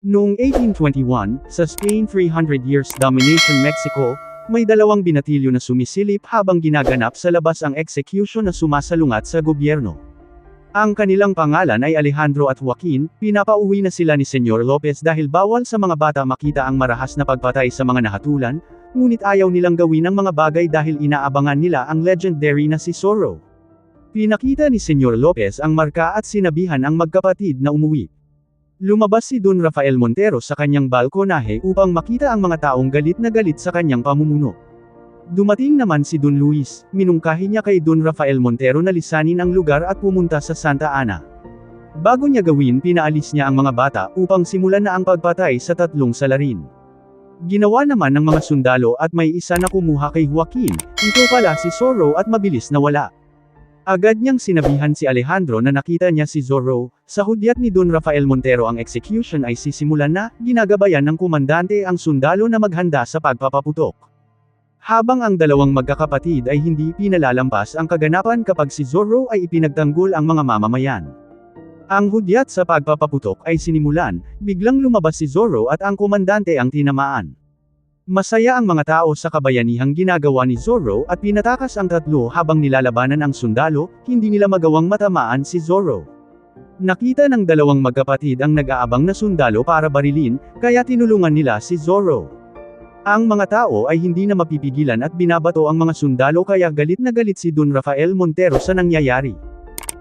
Noong 1821, sa Spain 300 years domination Mexico, may dalawang binatilyo na sumisilip habang ginaganap sa labas ang execution na sumasalungat sa gobyerno. Ang kanilang pangalan ay Alejandro at Joaquin. Pinapauwi na sila ni Senyor Lopez dahil bawal sa mga bata makita ang marahas na pagpatay sa mga nahatulan, ngunit ayaw nilang gawin ang mga bagay dahil inaabangan nila ang legendary na si Zorro. Pinakita ni Senyor Lopez ang marka at sinabihan ang magkapatid na umuwi. Lumabas si Don Rafael Montero sa kanyang balkonahe upang makita ang mga taong galit na galit sa kanyang pamumuno. Dumating naman si Don Luis, minungkahi niya kay Don Rafael Montero na lisanin ang lugar at pumunta sa Santa Ana. Bago niya gawin, pinaalis niya ang mga bata upang simulan na ang pagpatay sa tatlong salarin. Ginawa naman ng mga sundalo at may isa na kumuha kay Joaquin, ito pala si Zorro at mabilis na wala. Agad niyang sinabihan si Alejandro na nakita niya si Zorro. Sa hudyat ni Don Rafael Montero ang execution ay sisimulan na, ginagabayan ng komandante ang sundalo na maghanda sa pagpapaputok. Habang ang dalawang magkakapatid ay hindi pinalalampas ang kaganapan kapag si Zorro ay ipinagtanggol ang mga mamamayan. Ang hudyat sa pagpapaputok ay sinimulan, biglang lumabas si Zorro at ang komandante ang tinamaan. Masaya ang mga tao sa kabayanihang ginagawa ni Zorro at pinatakas ang tatlo habang nilalabanan ang sundalo, hindi nila magawang matamaan si Zorro. Nakita ng dalawang magkapatid ang nag-aabang na sundalo para barilin, kaya tinulungan nila si Zorro. Ang mga tao ay hindi na mapipigilan at binabato ang mga sundalo kaya galit na galit si Don Rafael Montero sa nangyayari.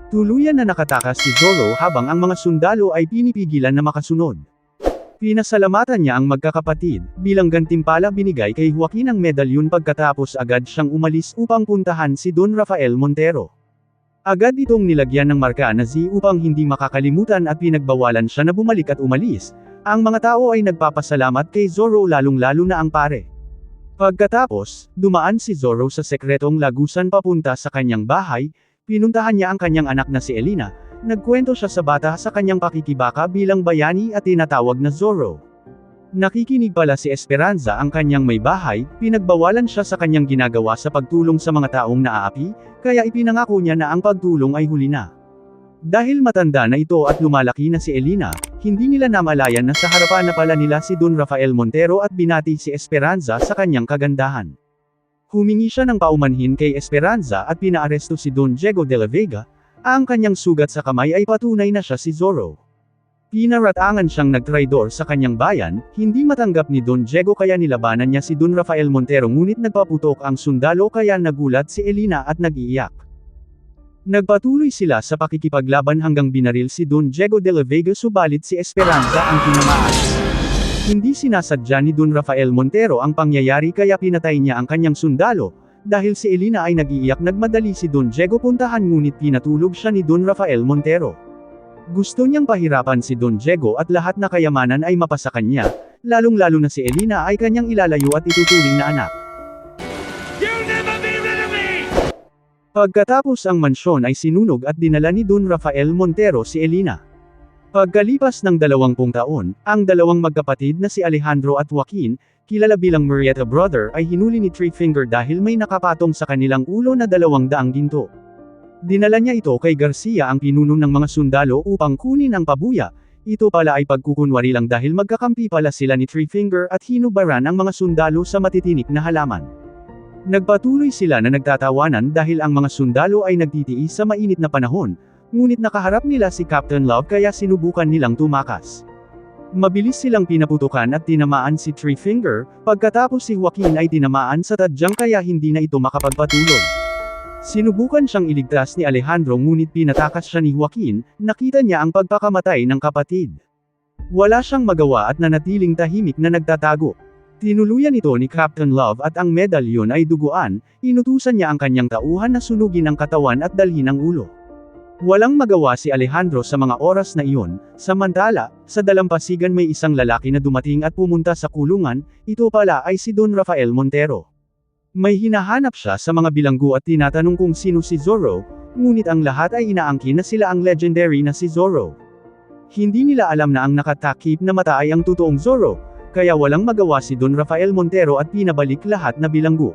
Tuluyan na nakatakas si Zorro habang ang mga sundalo ay pinipigilan na makasunod. Pinasalamatan niya ang magkakapatid, bilang gantimpala binigay kay Joaquin ang medalyon pagkatapos agad siyang umalis upang puntahan si Don Rafael Montero. Agad itong nilagyan ng marka na Z upang hindi makakalimutan at pinagbawalan siya na bumalik at umalis. Ang mga tao ay nagpapasalamat kay Zorro lalong-lalo na ang pare. Pagkatapos, dumaan si Zorro sa sekretong lagusan papunta sa kanyang bahay, pinuntahan niya ang kanyang anak na si Elena. Nagkwento siya sa bata sa kanyang pakikibaka bilang bayani at tinatawag na Zorro. Nakikinig pala si Esperanza ang kanyang may bahay, pinagbawalan siya sa kanyang ginagawa sa pagtulong sa mga taong naaapi, kaya ipinangako niya na ang pagtulong ay huli na. Dahil matanda na ito at lumalaki na si Elena, hindi nila namalayan na sa harapan na pala nila si Don Rafael Montero at binati si Esperanza sa kanyang kagandahan. Humingi siya ng paumanhin kay Esperanza at pinaaresto si Don Diego de la Vega. Ang kanyang sugat sa kamay ay patunay na siya si Zorro. Pinaratangan siyang nagtraidor sa kanyang bayan, hindi matanggap ni Don Diego kaya nilabanan niya si Don Rafael Montero ngunit nagpaputok ang sundalo kaya nagulat si Elena at nag-iiyak. Nagpatuloy sila sa pakikipaglaban hanggang binaril si Don Diego de la Vega subalit si Esperanza ang tinamaan. Hindi sinasadya ni Don Rafael Montero ang pangyayari kaya pinatay niya ang kanyang sundalo. Dahil si Elena ay nag-iiyak nagmadali si Don Diego puntahan ngunit pinatulog siya ni Don Rafael Montero. Gusto niyang pahirapan si Don Diego at lahat na kayamanan ay mapasa kanya, lalong-lalo na si Elena ay kanyang ilalayo at ituturing na anak. You'll never be rid of me! Pagkatapos ang mansyon ay sinunog at dinala ni Don Rafael Montero si Elena. Pagkalipas ng 20 taon, ang dalawang magkapatid na si Alejandro at Joaquin, kilala bilang Murrieta Brother ay hinuli ni Three Finger dahil may nakapatong sa kanilang ulo na 200 ginto. Dinala niya ito kay Garcia ang pinuno ng mga sundalo upang kunin ang pabuya. Ito pala ay pagkukunwari lang dahil magkakampi pala sila ni Three Finger at hinubaran ang mga sundalo sa matitinik na halaman. Nagpatuloy sila na nagtatawanan dahil ang mga sundalo ay nagtitiis sa mainit na panahon, ngunit nakaharap nila si Captain Love kaya sinubukan nilang tumakas. Mabilis silang pinaputukan at tinamaan si Three Finger, pagkatapos si Joaquin ay tinamaan sa tadyang kaya hindi na ito makapagpatuloy. Sinubukan siyang iligtas ni Alejandro ngunit pinatakas siya ni Joaquin, nakita niya ang pagpakamatay ng kapatid. Wala siyang magawa at nanatiling tahimik na nagtatago. Tinuluyan ito ni Captain Love at ang medalyon ay duguan, inutusan niya ang kanyang tauhan na sunugin ang katawan at dalhin ang ulo. Walang magawa si Alejandro sa mga oras na iyon, samantala, sa dalampasigan may isang lalaki na dumating at pumunta sa kulungan, ito pala ay si Don Rafael Montero. May hinahanap siya sa mga bilanggo at tinatanong kung sino si Zorro, ngunit ang lahat ay inaangkin na sila ang legendary na si Zorro. Hindi nila alam na ang nakatakip na mata ay ang totoong Zorro, kaya walang magawa si Don Rafael Montero at pinabalik lahat na bilanggo.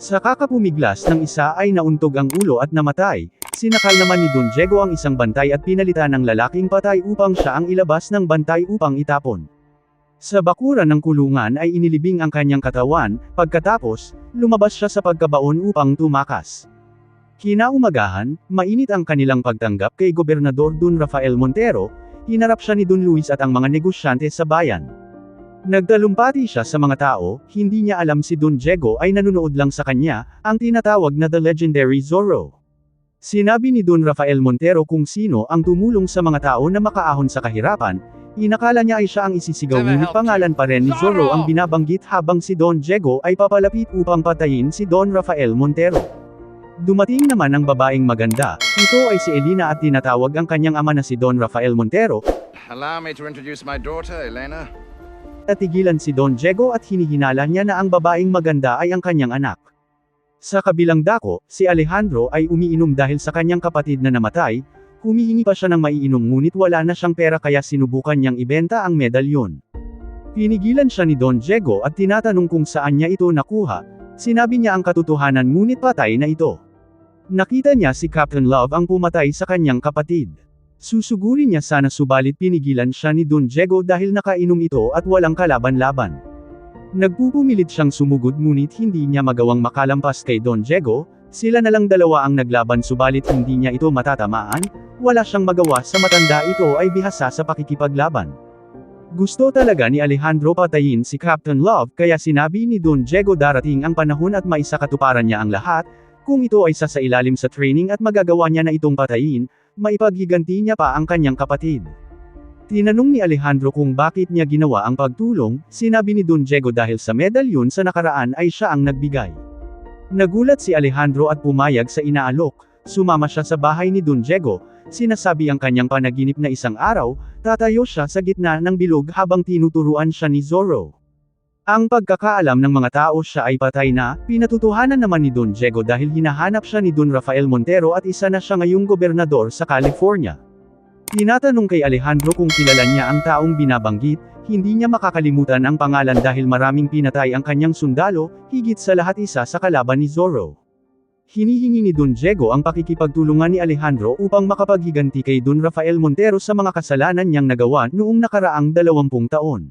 Sa kakapumiglas ng isa ay nauntog ang ulo at namatay, sinakal naman ni Don Diego ang isang bantay at pinalitan ng lalaking patay upang siya ang ilabas ng bantay upang itapon. Sa bakuran ng kulungan ay inilibing ang kanyang katawan, pagkatapos, lumabas siya sa pagkabaon upang tumakas. Kinaumagahan, mainit ang kanilang pagtanggap kay Gobernador Don Rafael Montero, hinarap siya ni Don Luis at ang mga negosyante sa bayan. Nagtalumpati siya sa mga tao, hindi niya alam si Don Diego ay nanunood lang sa kanya, ang tinatawag na The Legendary Zorro. Sinabi ni Don Rafael Montero kung sino ang tumulong sa mga tao na makaahon sa kahirapan, inakala niya ay siya ang isisigaw ngunit pangalan pa rin ni Zorro ang binabanggit habang si Don Diego ay papalapit upang patayin si Don Rafael Montero. Dumating naman ang babaeng maganda, ito ay si Elena at tinatawag ang kanyang ama na si Don Rafael Montero, Allow me to introduce my daughter, Elena. natigilan si Don Diego at hinihinala niya na ang babaeng maganda ay ang kanyang anak. Sa kabilang dako, si Alejandro ay umiinom dahil sa kanyang kapatid na namatay, humihingi pa siya ng maiinom ngunit wala na siyang pera kaya sinubukan niyang ibenta ang medalyon. Pinigilan siya ni Don Diego at tinatanong kung saan niya ito nakuha, sinabi niya ang katotohanan ngunit patay na ito. Nakita niya si Captain Love ang pumatay sa kanyang kapatid. Susugurin niya sana subalit pinigilan siya ni Don Diego dahil nakainom ito at walang kalaban-laban. Nagpupumilit siyang sumugod ngunit hindi niya magawang makalampas kay Don Diego, sila na lang dalawa ang naglaban subalit hindi niya ito matatamaan, wala siyang magawa sa matanda ito ay bihasa sa pakikipaglaban. Gusto talaga ni Alejandro patayin si Captain Love kaya sinabi ni Don Diego darating ang panahon at maisakatuparan niya ang lahat, kung ito ay sasailalim sa training at magagawa niya na itong patayin, maipaghiganti niya pa ang kanyang kapatid. Tinanong ni Alejandro kung bakit niya ginawa ang pagtulong, sinabi ni Don Diego dahil sa medalyon sa nakaraan ay siya ang nagbigay. Nagulat si Alejandro at pumayag sa inaalok, sumama siya sa bahay ni Don Diego, sinasabi ang kanyang panaginip na isang araw, tatayo siya sa gitna ng bilog habang tinuturuan siya ni Zorro. Ang pagkakaalam ng mga tao siya ay patay na, pinatutuhanan naman ni Don Diego dahil hinahanap siya ni Don Rafael Montero at isa na siya ngayong gobernador sa California. Tinatanong kay Alejandro kung kilala niya ang taong binabanggit, hindi niya makakalimutan ang pangalan dahil maraming pinatay ang kanyang sundalo, higit sa lahat isa sa kalaban ni Zorro. Hinihingi ni Don Diego ang pakikipagtulungan ni Alejandro upang makapaghiganti kay Don Rafael Montero sa mga kasalanan niyang nagawa noong nakaraang 20 taon.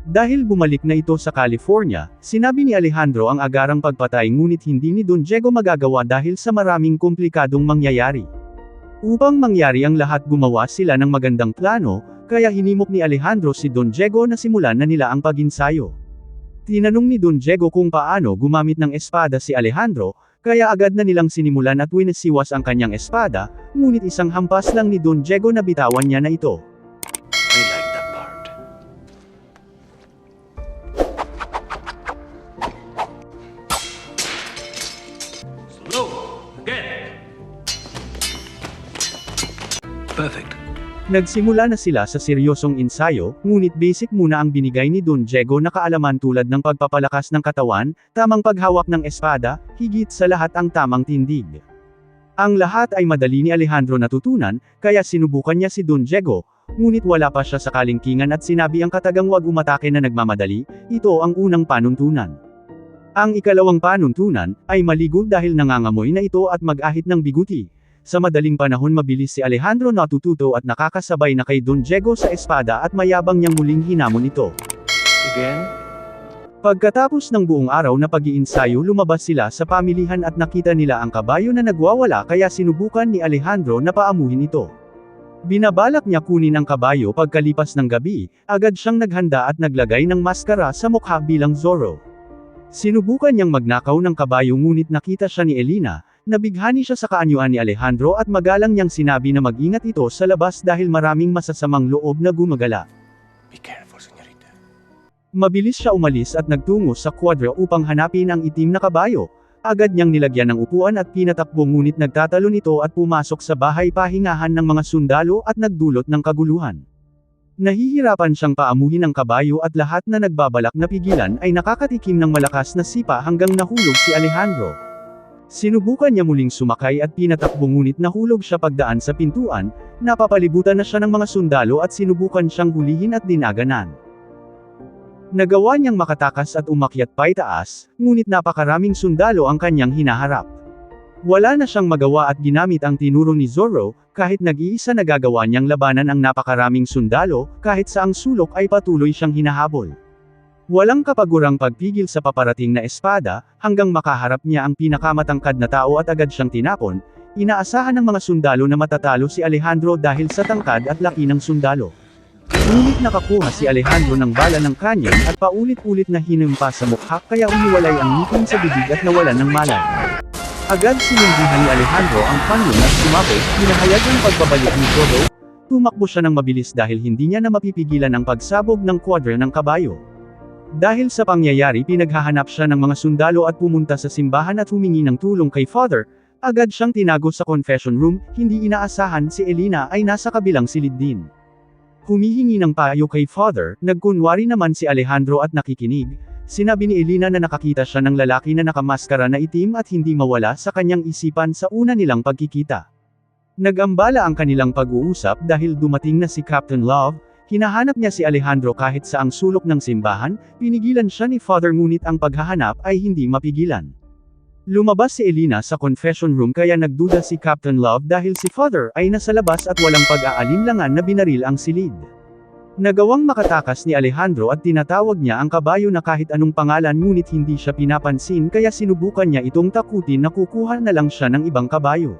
Dahil bumalik na ito sa California, sinabi ni Alejandro ang agarang pagpatay ngunit hindi ni Don Diego magagawa dahil sa maraming komplikadong mangyayari. Upang mangyari ang lahat gumawa sila ng magandang plano, kaya hinimok ni Alejandro si Don Diego na simulan na nila ang pag-insayo. Tinanong ni Don Diego kung paano gumamit ng espada si Alejandro, kaya agad na nilang sinimulan at winasiwas ang kanyang espada, ngunit isang hampas lang ni Don Diego na bitawan niya na ito. I like that part. Slow. Again. Perfect. Nagsimula na sila sa seryosong ensayo, ngunit basic muna ang binigay ni Don Diego na kaalaman tulad ng pagpapalakas ng katawan, tamang paghawak ng espada, higit sa lahat ang tamang tindig. Ang lahat ay madali ni Alejandro natutunan, kaya sinubukan niya si Don Diego, ngunit wala pa siya sa kalingkingan at sinabi ang katagang wag umatake na nagmamadali, ito ang unang panuntunan. Ang ikalawang panuntunan, ay maligo dahil nangangamoy na ito at mag-ahit ng biguti. Sa madaling panahon mabilis si Alejandro natututo at nakakasabay na kay Don Diego sa espada at mayabang niyang muling hinamon ito. Again. Pagkatapos ng buong araw na pag-iinsayo lumabas sila sa pamilihan at nakita nila ang kabayo na nagwawala kaya sinubukan ni Alejandro na paamuhin ito. Binabalak niya kunin ang kabayo pagkalipas ng gabi, agad siyang naghanda at naglagay ng maskara sa mukha bilang Zorro. Sinubukan niyang magnakaw ng kabayo ngunit nakita siya ni Elena. Nabighani siya sa kaanyuan ni Alejandro at magalang niyang sinabi na mag-ingat ito sa labas dahil maraming masasamang loob na gumagala. Be careful, señorita. Mabilis siya umalis at nagtungo sa kwadra upang hanapin ang itim na kabayo. Agad niyang nilagyan ng upuan at pinatakbo ngunit nagtatalon ito at pumasok sa bahay pahingahan ng mga sundalo at nagdulot ng kaguluhan. Nahihirapan siyang paamuhin ang kabayo at lahat na nagbabalak na pigilan ay nakakatikim ng malakas na sipa hanggang nahulog si Alejandro. Sinubukan niya muling sumakay at pinatakbo ngunit nahulog siya pagdaan sa pintuan, napapalibutan na siya ng mga sundalo at sinubukan siyang hulihin at dinaganan. Nagawa niyang makatakas at umakyat paitaas, ngunit napakaraming sundalo ang kanyang hinaharap. Wala na siyang magawa at ginamit ang tinuro ni Zoro, kahit nag-iisa nagagawa niyang labanan ang napakaraming sundalo, kahit sa ang sulok ay patuloy siyang hinahabol. Walang kapagurang pagpigil sa paparating na espada, hanggang makaharap niya ang pinakamatangkad na tao at agad siyang tinapon. Inaasahan ng mga sundalo na matatalo si Alejandro dahil sa tangkad at laki ng sundalo. Ngunit nakakuha si Alejandro ng bala ng kanyang at paulit-ulit na hinimpa sa mukha kaya umiwalay ang ngipin sa bibig at nawalan ng malay. Agad sinundihan ni Alejandro ang kanyon at sumabog, pinahayag ang pagbabalik ni Zoro. Tumakbo siya ng mabilis dahil hindi niya na mapipigilan ang pagsabog ng kwadra ng kabayo. Dahil sa pangyayari pinaghahanap siya ng mga sundalo at pumunta sa simbahan at humingi ng tulong kay Father. Agad siyang tinago sa confession room, hindi inaasahan si Elena ay nasa kabilang silid din. Humihingi ng payo kay Father, nagkunwari naman si Alejandro at nakikinig. Sinabi ni Elena na nakakita siya ng lalaki na nakamaskara na itim at hindi mawala sa kanyang isipan sa una nilang pagkikita. Nag-ambala ang kanilang pag-uusap dahil dumating na si Captain Love, hinahanap niya si Alejandro kahit sa ang sulok ng simbahan, pinigilan siya ni Father ngunit ang paghahanap ay hindi mapigilan. Lumabas si Elena sa confession room kaya nagduda si Captain Love dahil si Father ay nasa labas at walang pag-aalinlangan na binaril ang silid. Nagawang makatakas ni Alejandro at tinatawag niya ang kabayo na kahit anong pangalan ngunit hindi siya pinapansin kaya sinubukan niya itong takutin na kukuha na lang siya ng ibang kabayo.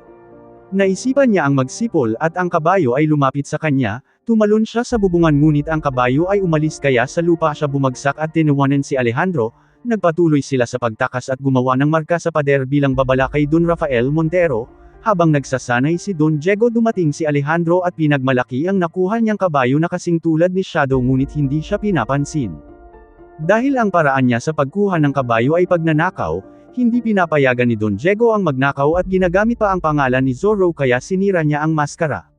Naisipan niya ang magsipol at ang kabayo ay lumapit sa kanya, tumalon siya sa bubungan ngunit ang kabayo ay umalis kaya sa lupa siya bumagsak at tinawanan si Alejandro. Nagpatuloy sila sa pagtakas at gumawa ng marka sa pader bilang babala kay Don Rafael Montero. Habang nagsasanay si Don Diego dumating si Alejandro at pinagmalaki ang nakuha niyang kabayo na kasing tulad ni Shadow ngunit hindi siya pinapansin. Dahil ang paraan niya sa pagkuha ng kabayo ay pagnanakaw, hindi pinapayagan ni Don Diego ang magnakaw at ginagamit pa ang pangalan ni Zoro kaya sinira niya ang maskara.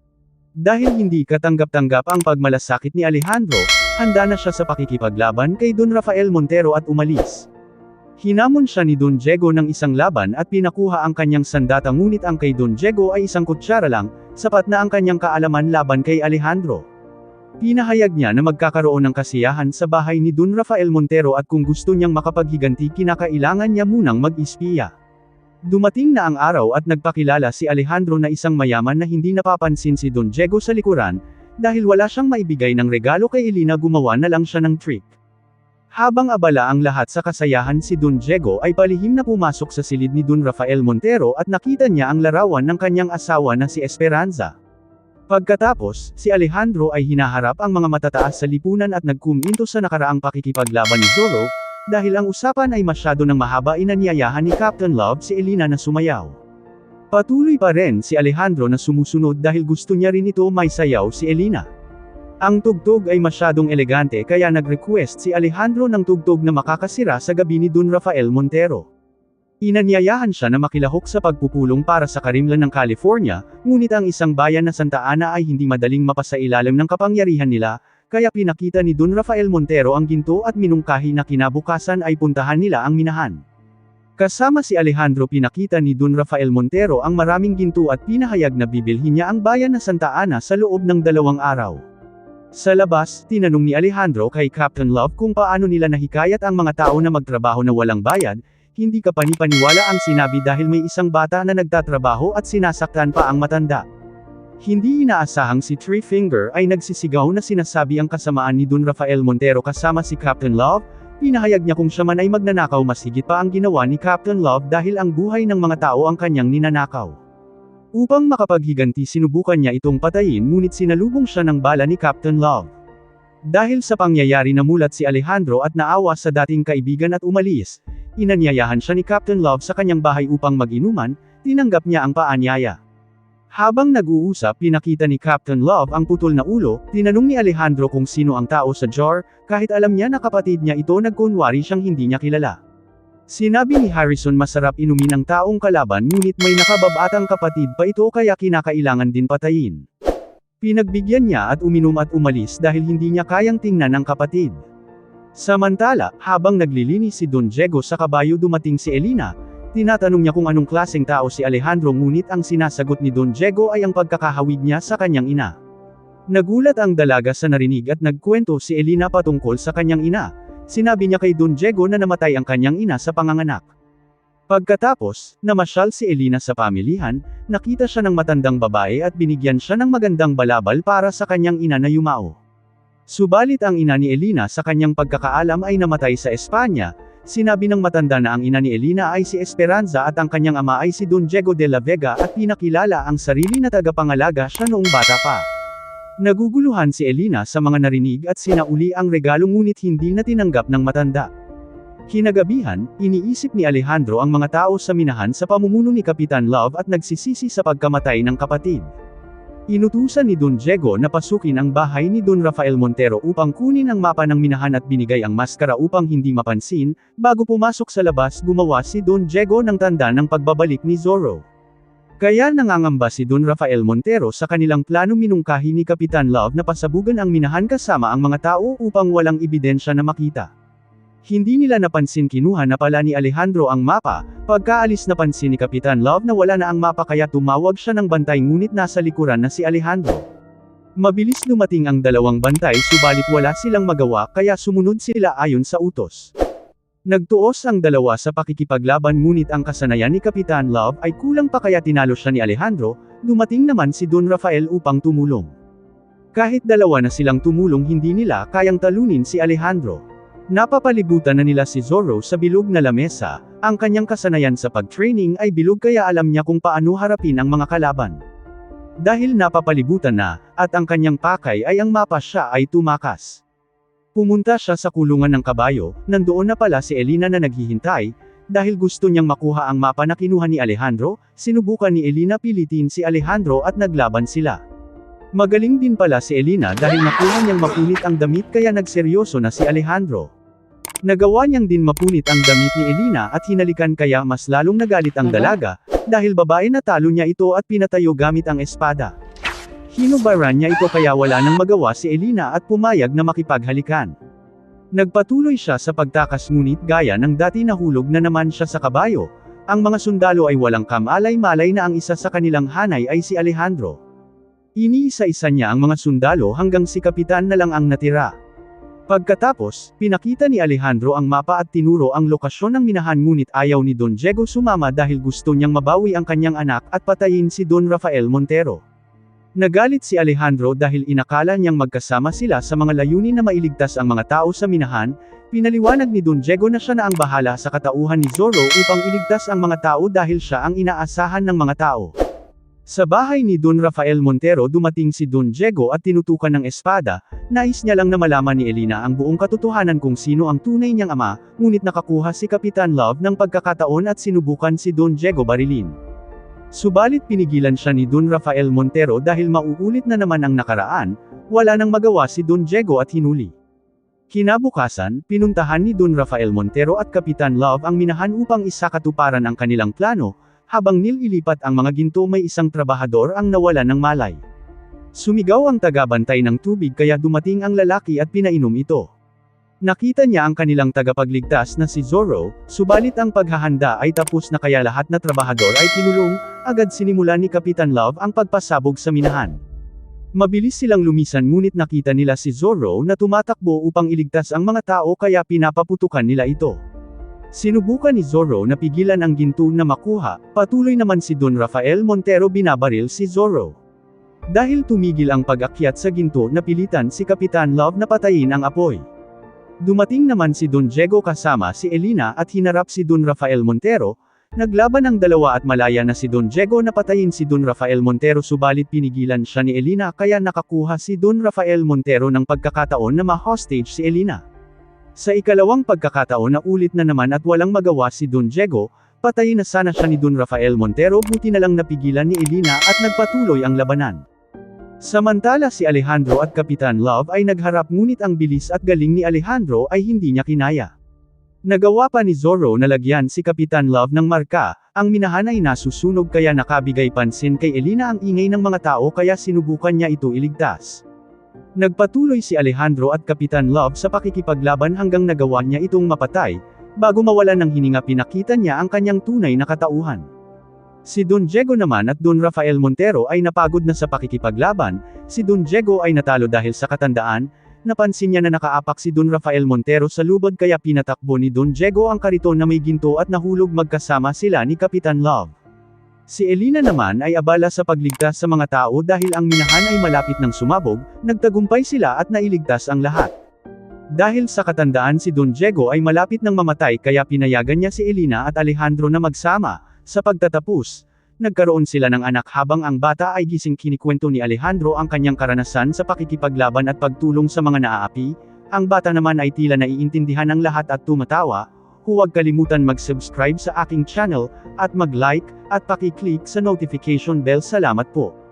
Dahil hindi katanggap-tanggap ang pagmalasakit ni Alejandro, handa na siya sa pakikipaglaban kay Don Rafael Montero at umalis. Hinamon siya ni Don Diego ng isang laban at pinakuha ang kanyang sandata ngunit ang kay Don Diego ay isang kutsara lang, sapat na ang kanyang kaalaman laban kay Alejandro. Pinahayag niya na magkakaroon ng kasiyahan sa bahay ni Don Rafael Montero at kung gusto niyang makapaghiganti kinakailangan niya munang mag-ispiya. Dumating na ang araw at nagpakilala si Alejandro na isang mayaman na hindi napapansin si Don Diego sa likuran, dahil wala siyang maibigay ng regalo kay Elena gumawa na lang siya ng trick. Habang abala ang lahat sa kasayahan si Don Diego ay palihim na pumasok sa silid ni Don Rafael Montero at nakita niya ang larawan ng kanyang asawa na si Esperanza. Pagkatapos, si Alejandro ay hinaharap ang mga matataas sa lipunan at nagkuminto sa nakaraang pakikipaglaban ni Zoro, dahil ang usapan ay masyado ng mahaba inanyayahan ni Captain Love si Elena na sumayaw. Patuloy pa rin si Alejandro na sumusunod dahil gusto niya rin ito may sayaw si Elena. Ang tugtog ay masyadong elegante kaya nag-request si Alejandro ng tugtog na makakasira sa gabi ni Don Rafael Montero. Inanyayahan siya na makilahok sa pagpupulong para sa karimlan ng California, ngunit ang isang bayan na Santa Ana ay hindi madaling mapasailalim ng kapangyarihan nila, kaya pinakita ni Don Rafael Montero ang ginto at minungkahi na kinabukasan ay puntahan nila ang minahan. Kasama si Alejandro pinakita ni Don Rafael Montero ang maraming ginto at pinahayag na bibilhin niya ang bayan na Santa Ana sa loob ng 2 araw. Sa labas, tinanong ni Alejandro kay Captain Love kung paano nila nahikayat ang mga tao na magtrabaho na walang bayad, hindi ka panipaniwala ang sinabi dahil may isang bata na nagtatrabaho at sinasaktan pa ang matanda. Hindi inaasahang si Three Finger ay nagsisigaw na sinasabi ang kasamaan ni Don Rafael Montero kasama si Captain Love, pinahayag niya kung siya man ay magnanakaw mas higit pa ang ginawa ni Captain Love dahil ang buhay ng mga tao ang kanyang ninanakaw. Upang makapaghiganti sinubukan niya itong patayin ngunit sinalubong siya ng bala ni Captain Love. Dahil sa pangyayari namulat si Alejandro at naawa sa dating kaibigan at umalis, inanyayahan siya ni Captain Love sa kanyang bahay upang mag-inuman, tinanggap niya ang paanyaya. Habang nag-uusap pinakita ni Captain Love ang putol na ulo, tinanong ni Alejandro kung sino ang tao sa jar, kahit alam niya na kapatid niya ito nagkunwari siyang hindi niya kilala. Sinabi ni Harrison masarap inumin ang taong kalaban ngunit may nakababatang kapatid pa ito kaya kinakailangan din patayin. Pinagbigyan niya at uminom at umalis dahil hindi niya kayang tingnan ang kapatid. Samantala, habang naglilinis si Don Diego sa kabayo dumating si Elena. Tinatanong niya kung anong klaseng tao si Alejandro ngunit ang sinasagot ni Don Diego ay ang pagkakahawig niya sa kanyang ina. Nagulat ang dalaga sa narinig at nagkwento si Elena patungkol sa kanyang ina. sinabi niya kay Don Diego na namatay ang kanyang ina sa panganganak. Pagkatapos, namasyal si Elena sa pamilihan, nakita siya ng matandang babae at binigyan siya ng magandang balabal para sa kanyang ina na yumao. Subalit ang ina ni Elena sa kanyang pagkakaalam ay namatay sa Espanya. Sinabi ng matanda na ang ina ni Elena ay si Esperanza at ang kanyang ama ay si Don Diego de la Vega at pinakilala ang sarili na tagapangalaga siya noong bata pa. Naguguluhan si Elena sa mga narinig at sinauli ang regalo ngunit hindi na tinanggap ng matanda. Kinagabihan, iniisip ni Alejandro ang mga tao sa minahan sa pamumuno ni Kapitan Love at nagsisisi sa pagkamatay ng kapatid. Inutusan ni Don Diego na pasukin ang bahay ni Don Rafael Montero upang kunin ang mapa ng minahan at binigay ang maskara upang hindi mapansin. Bago pumasok sa labas, gumawa si Don Diego ng tanda ng pagbabalik ni Zorro. Kaya nangangamba si Don Rafael Montero sa kanilang plano minungkahi ni Kapitan Love na pasabugan ang minahan kasama ang mga tao upang walang ebidensya na makita. Hindi nila napansin kinuha na pala ni Alejandro ang mapa. Pagkaalis napansin ni Kapitan Love na wala na ang mapa kaya tumawag siya ng bantay ngunit nasa likuran na si Alejandro. Mabilis dumating ang dalawang bantay subalit wala silang magawa kaya sumunod sila ayon sa utos. Nagtuos ang dalawa sa pakikipaglaban ngunit ang kasanayan ni Kapitan Love ay kulang pa kaya tinalo siya ni Alejandro. Dumating naman si Don Rafael upang tumulong. Kahit dalawa na silang tumulong hindi nila kayang talunin si Alejandro. Napapalibutan na nila si Zorro sa bilog na lamesa. Ang kanyang kasanayan sa pag-training ay bilog kaya alam niya kung paano harapin ang mga kalaban. Dahil napapalibutan na, at ang kanyang pakay ay ang mapa siya ay tumakas. Pumunta siya sa kulungan ng kabayo, nandoon na pala si Elena na naghihintay. Dahil gusto niyang makuha ang mapa na kinuha ni Alejandro, sinubukan ni Elena pilitin si Alejandro at naglaban sila. Magaling din pala si Elena dahil nakuha niyang mapunit ang damit kaya nagseryoso na si Alejandro. Nagawa niyang din mapunit ang damit ni Elena at hinalikan kaya mas lalong nagalit ang dalaga, dahil babae na talo niya ito at pinatayo gamit ang espada. Hinubaran niya ito kaya wala nang magawa si Elena at pumayag na makipaghalikan. Nagpatuloy siya sa pagtakas ngunit gaya ng dati nahulog na naman siya sa kabayo. Ang mga sundalo ay walang kamalay-malay na ang isa sa kanilang hanay ay si Alejandro. Iniisa-isa niya ang mga sundalo hanggang si Kapitan na lang ang natira. Pagkatapos, pinakita ni Alejandro ang mapa at tinuro ang lokasyon ng minahan ngunit ayaw ni Don Diego sumama dahil gusto niyang mabawi ang kanyang anak at patayin si Don Rafael Montero. Nagalit si Alejandro dahil inakala niyang magkasama sila sa mga layunin na mailigtas ang mga tao sa minahan. Pinaliwanag ni Don Diego na siya na ang bahala sa katauhan ni Zorro upang iligtas ang mga tao dahil siya ang inaasahan ng mga tao. Sa bahay ni Don Rafael Montero dumating si Don Diego at tinutukan ng espada. Nais niya lang na malaman ni Elena ang buong katotohanan kung sino ang tunay niyang ama, ngunit nakakuha si Kapitan Love ng pagkakataon at sinubukan si Don Diego barilin. Subalit pinigilan siya ni Don Rafael Montero dahil mauulit na naman ang nakaraan. Wala nang magawa si Don Diego at hinuli. Kinabukasan, pinuntahan ni Don Rafael Montero at Kapitan Love ang minahan upang isakatuparan ang kanilang plano. Habang nililipat ang mga ginto may isang trabahador ang nawala ng malay. Sumigaw ang tagabantay ng tubig kaya dumating ang lalaki at pinainom ito. Nakita niya ang kanilang tagapagligtas na si Zorro, subalit ang paghahanda ay tapos na kaya lahat na trabahador ay kinulong. Agad sinimulan ni Kapitan Love ang pagpasabog sa minahan. Mabilis silang lumisan ngunit nakita nila si Zorro na tumatakbo upang iligtas ang mga tao kaya pinapaputukan nila ito. Sinubukan ni Zorro na pigilan ang ginto na makuha, patuloy naman si Don Rafael Montero binabaril si Zorro. Dahil tumigil ang pag-akyat sa ginto napilitan si Kapitan Love na patayin ang apoy. Dumating naman si Don Diego kasama si Elena at hinarap si Don Rafael Montero. Naglaban ang dalawa at malaya na si Don Diego na patayin si Don Rafael Montero subalit pinigilan siya ni Elena kaya nakakuha si Don Rafael Montero ng pagkakataon na ma-hostage si Elena. Sa ikalawang pagkakataon na ulit na naman at walang magawa si Don Diego, patayin na sana siya ni Don Rafael Montero buti na lang napigilan ni Elena at nagpatuloy ang labanan. Samantala si Alejandro at Kapitan Love ay nagharap ngunit ang bilis at galing ni Alejandro ay hindi niya kinaya. Nagawa pa ni Zorro na lagyan si Kapitan Love ng marka, ang minahan ay nasusunog kaya nakabigay pansin kay Elena ang ingay ng mga tao kaya sinubukan niya ito iligtas. Nagpatuloy si Alejandro at Kapitan Love sa pakikipaglaban hanggang nagawa niya itong mapatay. Bago mawalan ng hininga pinakita niya ang kanyang tunay na katauhan. Si Don Diego naman at Don Rafael Montero ay napagod na sa pakikipaglaban. Si Don Diego ay natalo dahil sa katandaan. napansin niya na nakaapak si Don Rafael Montero sa lubod kaya pinatakbo ni Don Diego ang kariton na may ginto at nahulog magkasama sila ni Kapitan Love. Si Elena naman ay abala sa pagligtas sa mga tao dahil ang minahan ay malapit ng sumabog, nagtagumpay sila at nailigtas ang lahat. Dahil sa katandaan si Don Diego ay malapit ng mamatay kaya pinayagan niya si Elena at Alejandro na magsama. Sa pagtatapos, nagkaroon sila ng anak habang ang bata ay gising. Kinikwento ni Alejandro ang kanyang karanasan sa pakikipaglaban at pagtulong sa mga naaapi. Ang bata naman ay tila naiintindihan ang lahat at tumatawa. Huwag kalimutan mag-subscribe sa aking channel, at mag-like, at paki-click sa notification bell. Salamat po.